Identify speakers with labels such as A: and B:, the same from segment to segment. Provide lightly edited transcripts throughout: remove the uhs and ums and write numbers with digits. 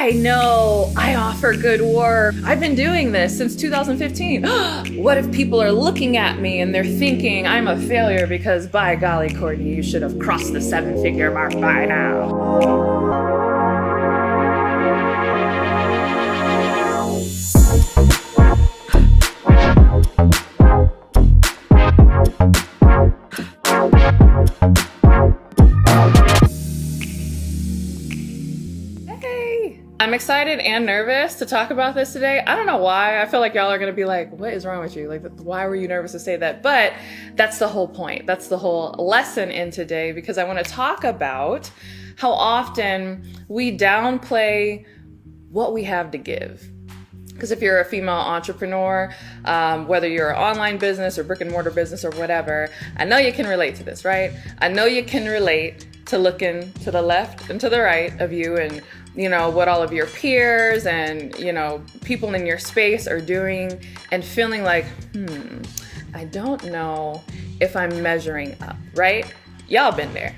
A: I know, I offer good work. I've been doing this since 2015. What if people are looking at me and they're thinking I'm a failure because, by golly, Courtney, you should have crossed the 7-figure mark by now. I'm excited and nervous to talk about this today. I don't know why. I feel like y'all are gonna be like, what is wrong with you? Like, why were you nervous to say that? But that's the whole point. That's the whole lesson in today, because I wanna talk about how often we downplay what we have to give. Because if you're a female entrepreneur, whether you're an online business or brick and mortar business or whatever, I know you can relate to this, right? I know you can relate to looking to the left and to the right of you and what all of your peers and, people in your space are doing and feeling like, I don't know if I'm measuring up, right? Y'all been there.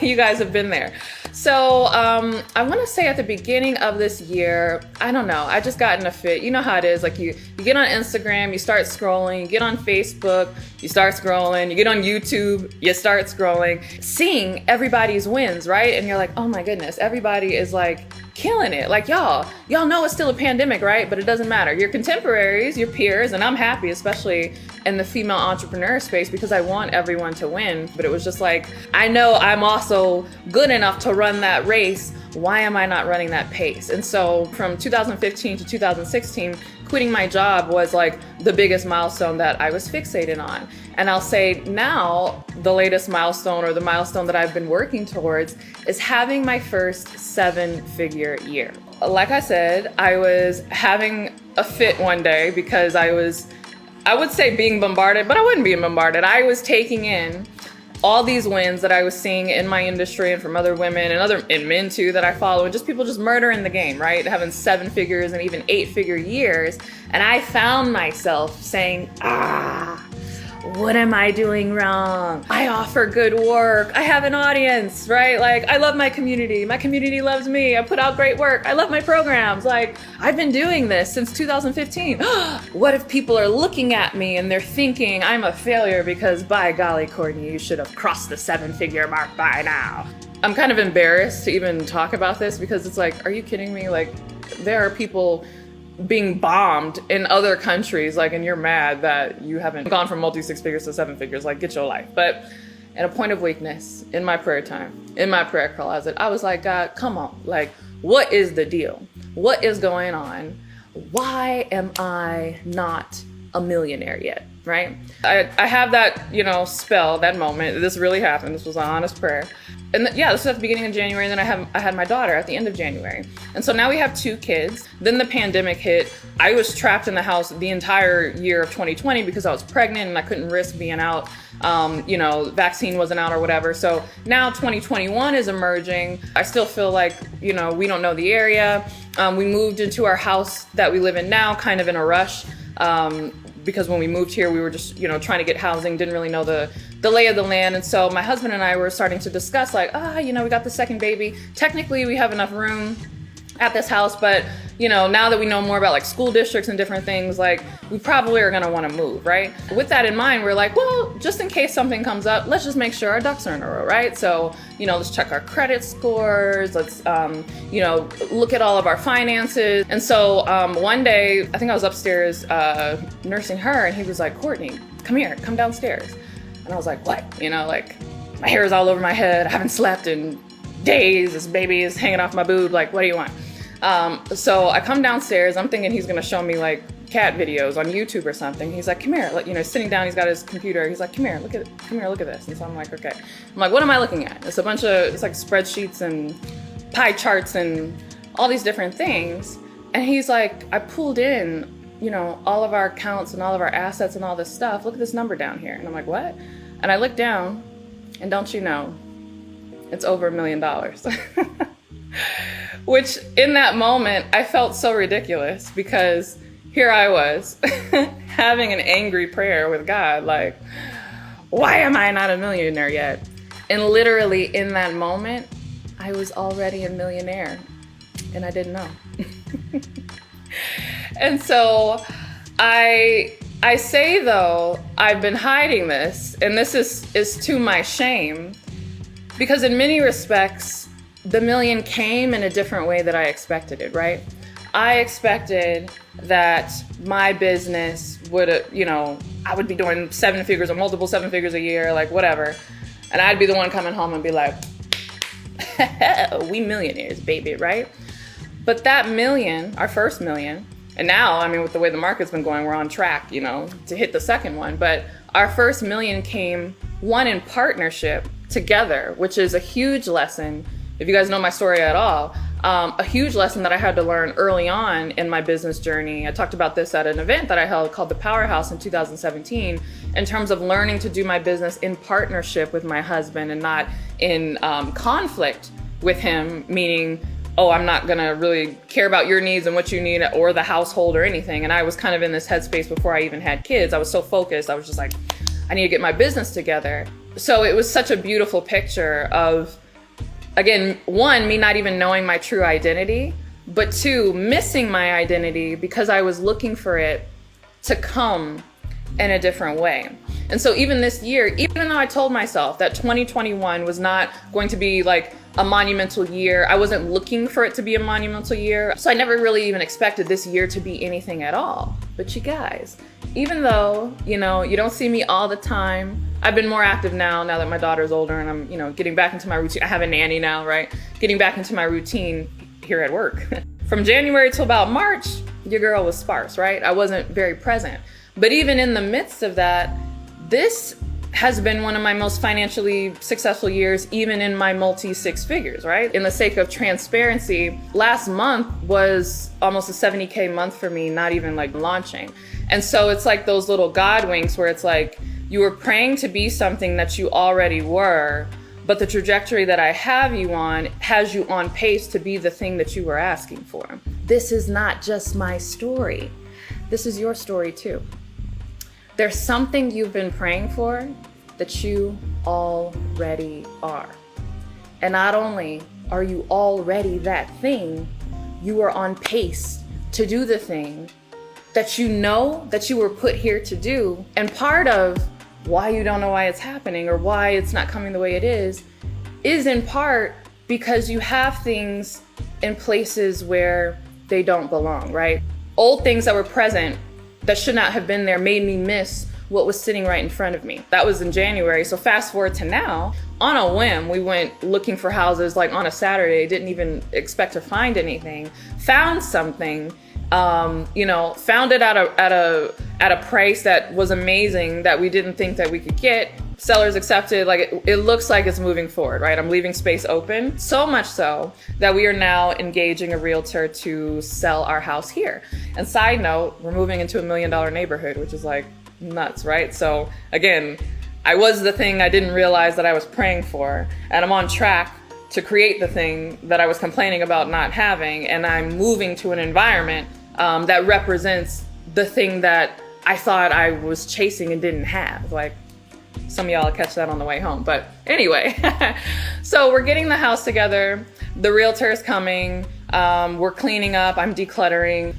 A: You guys have been there. So I want to say at the beginning of this year, I don't know, I just got in a fit. You know how it is. Like you get on Instagram, you start scrolling, you get on Facebook, you start scrolling, you get on YouTube, you start scrolling, seeing everybody's wins, right? And you're like, oh my goodness, everybody is like killing it. Like y'all know it's still a pandemic, right? But it doesn't matter. Your contemporaries, your peers, and I'm happy, especially in the female entrepreneur space, because I want everyone to win. But it was just like, I know I'm also good enough to run that race. Why am I not running that pace? And so from 2015 to 2016, quitting my job was like the biggest milestone that I was fixated on. And I'll say now, the latest milestone, or the milestone that I've been working towards, is having my first 7-figure year. Like I said, I was having a fit one day because I would say being bombarded, but I wasn't being bombarded. I was taking in all these wins that I was seeing in my industry and from other women and men too that I follow, and just people just murdering the game, right? Having 7 figures and even 8-figure years. And I found myself saying, what am I doing wrong? I offer good work. I have an audience, right? Like, I love my community. My community loves me. I put out great work. I love my programs. Like, I've been doing this since 2015. What if people are looking at me and they're thinking I'm a failure because, by golly, Courtney, you should have crossed the 7-figure mark by now. I'm kind of embarrassed to even talk about this because it's like, are you kidding me? Like, there are people being bombed in other countries, like, and you're mad that you haven't gone from multi-6 figures to 7 figures. Like, get your life. But in a point of weakness, in my prayer time, in my prayer closet, I was like, God, come on. Like, what is the deal? What is going on? Why am I not a millionaire yet? Right? I have that, spell, that moment. This really happened. This was an honest prayer. And this was at the beginning of January, and then I had my daughter at the end of January. And so now we have 2 kids. Then the pandemic hit. I was trapped in the house the entire year of 2020 because I was pregnant and I couldn't risk being out. Vaccine wasn't out or whatever. So now 2021 is emerging. I still feel like, we don't know the area. We moved into our house that we live in now kind of in a rush. Because when we moved here, we were just, trying to get housing, didn't really know the lay of the land. And so my husband and I were starting to discuss like, we got the second baby. Technically, we have enough room at this house, but, now that we know more about like school districts and different things, like we probably are going to want to move, right? With that in mind, we're like, well, just in case something comes up, let's just make sure our ducks are in a row, right? So, let's check our credit scores. Let's, look at all of our finances. And so one day, I think I was upstairs nursing her, and he was like, Courtney, come downstairs. And I was like, what? My hair is all over my head. I haven't slept in days. This baby is hanging off my boob. Like, what do you want? So I come downstairs. I'm thinking he's going to show me like cat videos on YouTube or something. He's like, come here. Like, sitting down, he's got his computer. He's like, come here, look at this. And so I'm like, okay. I'm like, what am I looking at? It's like spreadsheets and pie charts and all these different things. And he's like, I pulled in, all of our accounts and all of our assets and all this stuff. Look at this number down here. And I'm like, what? And I look down, and don't you know, it's over $1 million. Which in that moment, I felt so ridiculous because here I was having an angry prayer with God, like, why am I not a millionaire yet? And literally in that moment, I was already a millionaire. and I didn't know. And so I say, though, I've been hiding this, and this is to my shame, because in many respects, the million came in a different way that I expected it, right? I expected that my business would, I would be doing 7 figures or multiple 7 figures a year, like whatever. And I'd be the one coming home and be like, we millionaires, baby, right? But that million, our first million, and now, I mean, with the way the market's been going, we're on track, to hit the second one. But our first million came, one, in partnership together, which is a huge lesson. If you guys know my story at all, a huge lesson that I had to learn early on in my business journey. I talked about this at an event that I held called the Powerhouse in 2017, in terms of learning to do my business in partnership with my husband and not in conflict with him, meaning, oh, I'm not gonna really care about your needs and what you need or the household or anything. And I was kind of in this headspace before I even had kids. I was so focused. I was just like, I need to get my business together. So it was such a beautiful picture of, again, one, me not even knowing my true identity, but two, missing my identity because I was looking for it to come in a different way. And so even this year, even though I told myself that 2021 was not going to be like a monumental year, I wasn't looking for it to be a monumental year. So I never really even expected this year to be anything at all. But you guys, even though, you don't see me all the time, I've been more active now that my daughter's older and I'm, getting back into my routine. I have a nanny now, right? Getting back into my routine here at work. From January till about March, your girl was sparse, right? I wasn't very present. But even in the midst of that, this has been one of my most financially successful years, even in my multi-six figures, right? In the sake of transparency, last month was almost a 70K month for me, not even like launching. And so it's like those little God winks where it's like, you were praying to be something that you already were, but the trajectory that I have you on has you on pace to be the thing that you were asking for. This is not just my story. This is your story too. There's something you've been praying for that you already are. And not only are you already that thing, you are on pace to do the thing that you know that you were put here to do. And part of why you don't know why it's happening or why it's not coming the way it is in part because you have things in places where they don't belong, right? Old things that were present that should not have been there made me miss what was sitting right in front of me. That was in January. So fast forward to now, on a whim, we went looking for houses like on a Saturday, didn't even expect to find anything, found something, found it at a price that was amazing that we didn't think that we could get. Sellers accepted, like it looks like it's moving forward, right? I'm leaving space open, so much so that we are now engaging a realtor to sell our house here. And side note, we're moving into $1 million neighborhood, which is like nuts, right? So again, I was the thing I didn't realize that I was praying for, and I'm on track to create the thing that I was complaining about not having, and I'm moving to an environment that represents the thing that I thought I was chasing and didn't have. Like, some of y'all will catch that on the way home. But anyway, so we're getting the house together. The realtor is coming. We're cleaning up. I'm decluttering,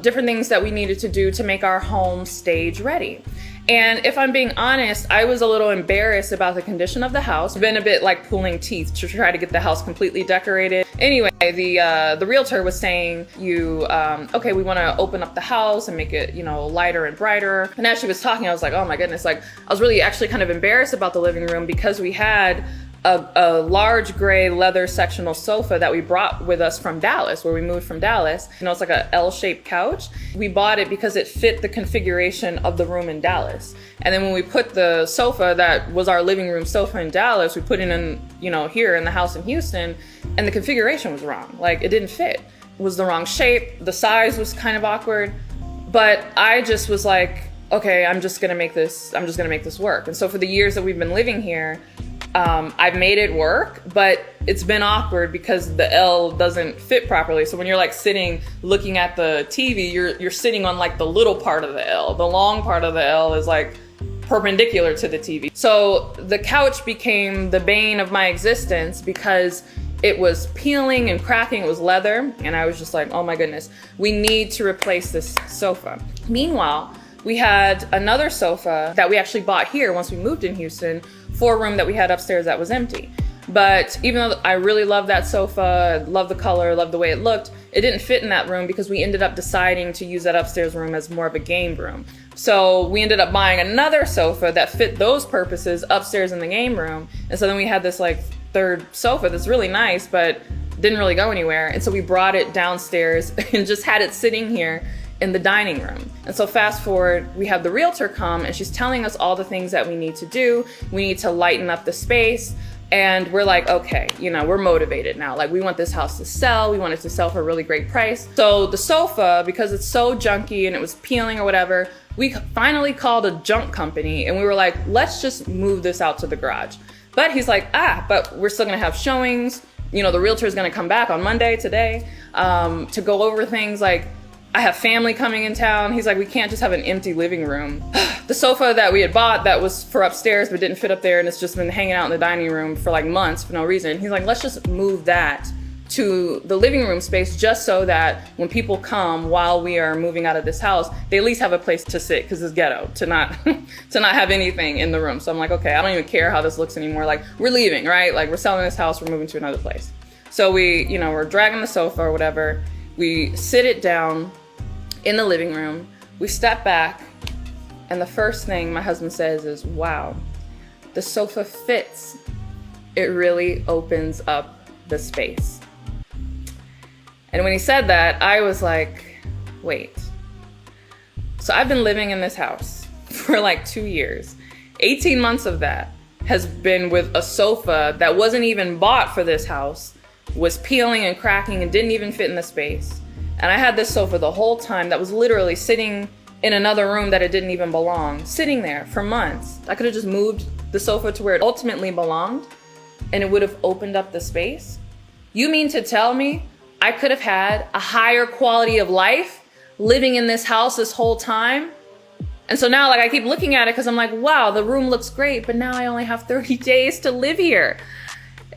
A: different things that we needed to do to make our home stage ready. And if I'm being honest, I was a little embarrassed about the condition of the house. Been a bit like pulling teeth to try to get the house completely decorated. Anyway, the realtor was saying, we want to open up the house and make it, lighter and brighter. And as she was talking, I was like, oh my goodness, like I was really actually kind of embarrassed about the living room because we had a large gray leather sectional sofa that we brought with us from Dallas, where we moved from Dallas. It's like a L-shaped couch. We bought it because it fit the configuration of the room in Dallas. And then when we put the sofa that was our living room sofa in Dallas, we put it in, here in the house in Houston, and the configuration was wrong. Like it didn't fit. It was the wrong shape. The size was kind of awkward. But I just was like, okay, I'm just gonna make this work. And so for the years that we've been living here, I've made it work, but it's been awkward because the L doesn't fit properly. So when you're like sitting looking at the TV, you're sitting on like the little part of the L. The long part of the L is like perpendicular to the TV. So the couch became the bane of my existence because It was peeling and cracking, it was leather, and I was just like, oh my goodness, we need to replace this sofa. Meanwhile, we had another sofa that we actually bought here once we moved in Houston for a room that we had upstairs that was empty. But even though I really loved that sofa, loved the color, loved the way it looked, it didn't fit in that room because we ended up deciding to use that upstairs room as more of a game room. So we ended up buying another sofa that fit those purposes upstairs in the game room. And so then we had this like third sofa that's really nice, but didn't really go anywhere. And so we brought it downstairs and just had it sitting here in the dining room. And so fast forward, we have the realtor come and she's telling us all the things that we need to do. We need to lighten up the space. And we're like, okay, you know, we're motivated now. Like, we want this house to sell. We want it to sell for a really great price. So the sofa, because it's so junky and it was peeling or whatever, we finally called a junk company and we were like, let's just move this out to the garage. But he's like, but we're still gonna have showings. You know, the realtor is gonna come back on Monday, today, to go over things. Like, I have family coming in town. He's like, we can't just have an empty living room. The sofa that we had bought that was for upstairs but didn't fit up there and it's just been hanging out in the dining room for like months for no reason. He's like, let's just move that to the living room space just so that when people come while we are moving out of this house, they at least have a place to sit because it's ghetto to not have anything in the room. So I'm like, okay, I don't even care how this looks anymore. Like, we're leaving, right? Like, we're selling this house, we're moving to another place. So we, you know, we're dragging the sofa or whatever. We sit it down in the living room. We step back and the first thing my husband says is, wow, the sofa fits. It really opens up the space. And when he said that, I was like, wait. So I've been living in this house for like 2 years. 18 months of that has been with a sofa that wasn't even bought for this house, was peeling and cracking and didn't even fit in the space. And I had this sofa the whole time that was literally sitting in another room that it didn't even belong, sitting there for months. I could have just moved the sofa to where it ultimately belonged and it would have opened up the space. You mean to tell me I could have had a higher quality of life living in this house this whole time? And so now, like, I keep looking at it because I'm like, wow, the room looks great, but now I only have 30 days to live here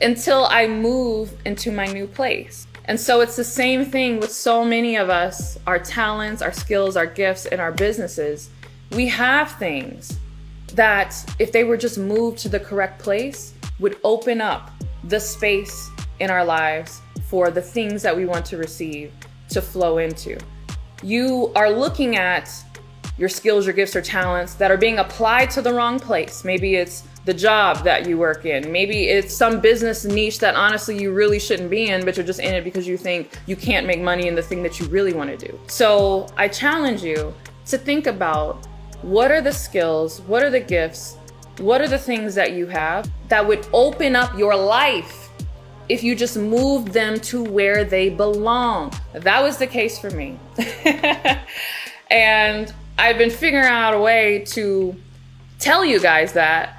A: until I move into my new place. And so it's the same thing with so many of us, our talents, our skills, our gifts, and our businesses. We have things that if they were just moved to the correct place would open up the space in our lives for the things that we want to receive to flow into. You are looking at your skills, your gifts, or talents that are being applied to the wrong place. Maybe it's the job that you work in. Maybe it's some business niche that honestly you really shouldn't be in, but you're just in it because you think you can't make money in the thing that you really want to do. So I challenge you to think about, what are the skills, what are the gifts, what are the things that you have that would open up your life if you just moved them to where they belong. That was the case for me. And I've been figuring out a way to tell you guys that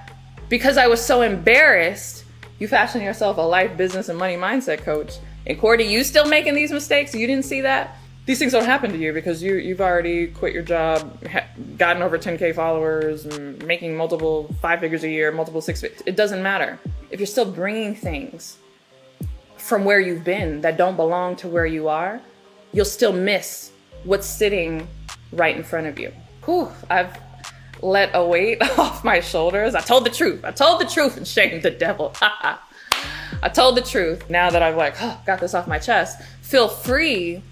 A: because I was so embarrassed. You fashioned yourself a life, business, and money mindset coach. And Courtney, you still making these mistakes? You didn't see that? These things don't happen to you because you've already quit your job, gotten over 10K followers, and making multiple 5 figures a year, multiple 6 figures. It doesn't matter. If you're still bringing things from where you've been that don't belong to where you are, you'll still miss what's sitting right in front of you. Whew, I've let a weight off my shoulders. I told the truth. I told the truth and shamed the devil. I told the truth. Now that I've got this off my chest, feel free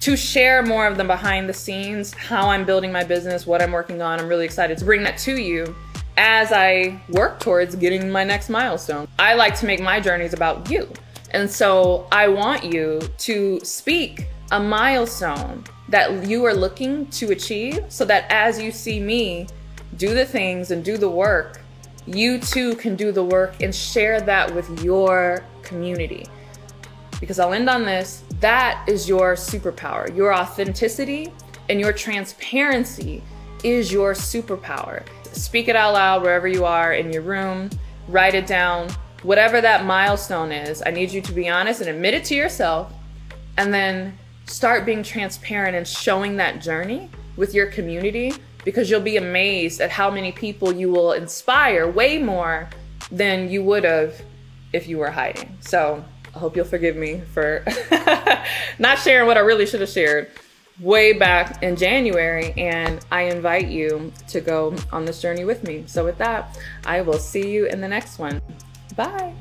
A: to share more of the behind the scenes, how I'm building my business, what I'm working on. I'm really excited to bring that to you as I work towards getting my next milestone. I like to make my journeys about you. And so I want you to speak a milestone that you are looking to achieve so that as you see me do the things and do the work, you too can do the work and share that with your community. Because I'll end on this, that is your superpower. Your authenticity and your transparency is your superpower. Speak it out loud wherever you are in your room, write it down, whatever that milestone is. I need you to be honest and admit it to yourself, and then start being transparent and showing that journey with your community, because you'll be amazed at how many people you will inspire, way more than you would have if you were hiding. So I hope you'll forgive me for not sharing what I really should have shared way back in January, and I invite you to go on this journey with me. So with that, I will see you in the next one. Bye.